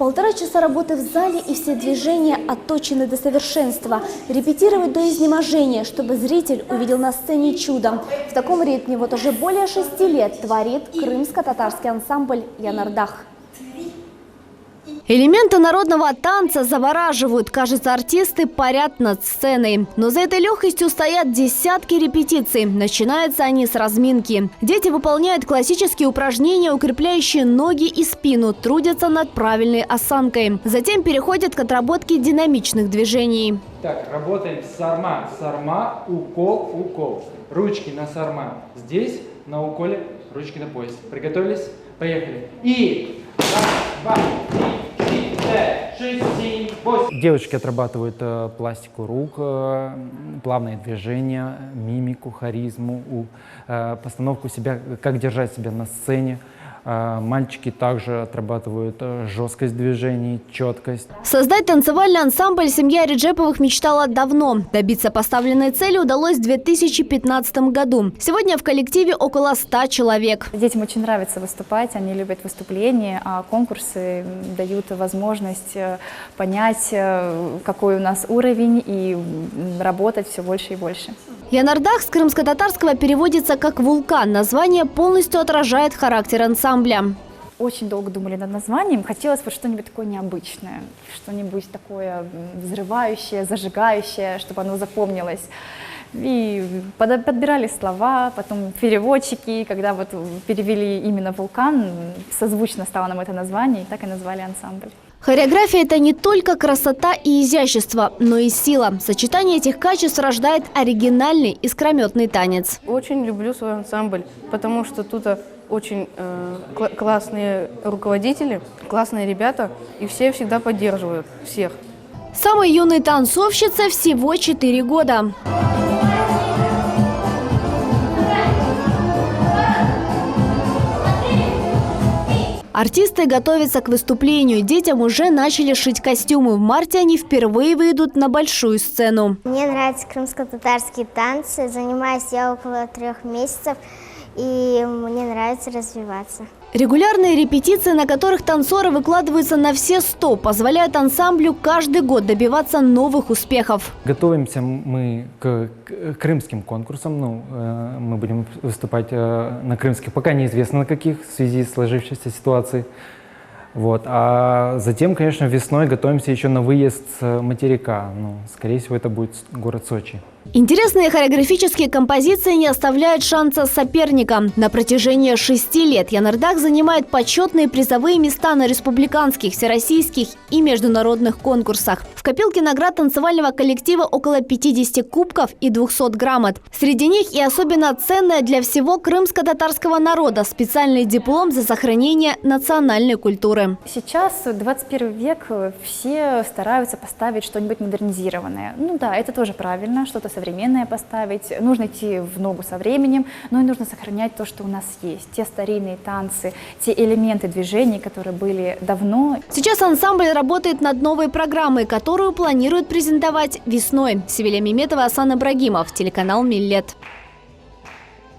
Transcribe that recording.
1,5 часа работы в зале, и все движения отточены до совершенства. Репетировать до изнеможения, чтобы зритель увидел на сцене чудо. В таком ритме вот уже более 6 лет творит крымско-татарский ансамбль «Янардах». Элементы народного танца завораживают. Кажется, артисты парят над сценой. Но за этой легкостью стоят десятки репетиций. Начинаются они с разминки. Дети выполняют классические упражнения, укрепляющие ноги и спину, трудятся над правильной осанкой. Затем переходят к отработке динамичных движений. Так, работаем сарма. Сарма, укол, укол. Ручки на сарма. Здесь, на уколе, ручки на поясе. Приготовились? Поехали. И... 2, 3, 4, 6, 7, 8. Девочки отрабатывают пластику рук, плавные движения, мимику, харизму, постановку себя, как держать себя на сцене. Мальчики также отрабатывают жесткость движений, четкость. Создать танцевальный ансамбль семья Реджеповых мечтала давно. Добиться поставленной цели удалось в 2015 году. Сегодня в коллективе около 100 человек. Детям очень нравится выступать, они любят выступления, а конкурсы дают возможность понять, какой у нас уровень, и работать все больше и больше. Янардах с крымско-татарского переводится как «вулкан». Название полностью отражает характер ансамбля. Очень долго думали над названием. Хотелось вот что-нибудь такое необычное, что-нибудь такое взрывающее, зажигающее, чтобы оно запомнилось. И подбирали слова, потом переводчики. Когда вот перевели именно «вулкан», созвучно стало нам это название, и так и назвали ансамбль. Хореография – это не только красота и изящество, но и сила. Сочетание этих качеств рождает оригинальный искрометный танец. Очень люблю свой ансамбль, потому что тут очень классные руководители, классные ребята, и все всегда поддерживают всех. Самой юной танцовщице всего 4 года. Артисты готовятся к выступлению. Детям уже начали шить костюмы. В марте они впервые выйдут на большую сцену. Мне нравятся крымско-татарские танцы. Занимаюсь я около 3 месяцев, и мне нравится развиваться. Регулярные репетиции, на которых танцоры выкладываются на все 100, позволяют ансамблю каждый год добиваться новых успехов. Готовимся мы к крымским конкурсам. Мы будем выступать на крымских, пока неизвестно на каких, в связи с сложившейся ситуацией. А затем, конечно, весной готовимся еще на выезд с материка. Скорее всего, это будет город Сочи. Интересные хореографические композиции не оставляют шанса соперникам. На протяжении 6 лет Янардах занимает почетные призовые места на республиканских, всероссийских и международных конкурсах. В копилке наград танцевального коллектива около 50 кубков и 200 грамот. Среди них и особенно ценная для всего крымско-татарского народа специальный диплом за сохранение национальной культуры. Сейчас, 21 век, все стараются поставить что-нибудь модернизированное. Да, это тоже правильно, что-то современное поставить. Нужно идти в ногу со временем, но и нужно сохранять то, что у нас есть. Те старинные танцы, те элементы движений, которые были давно. Сейчас ансамбль работает над новой программой, которую планируют презентовать весной. Севиля Меметова, Асан Ибрагимов, телеканал «Миллет».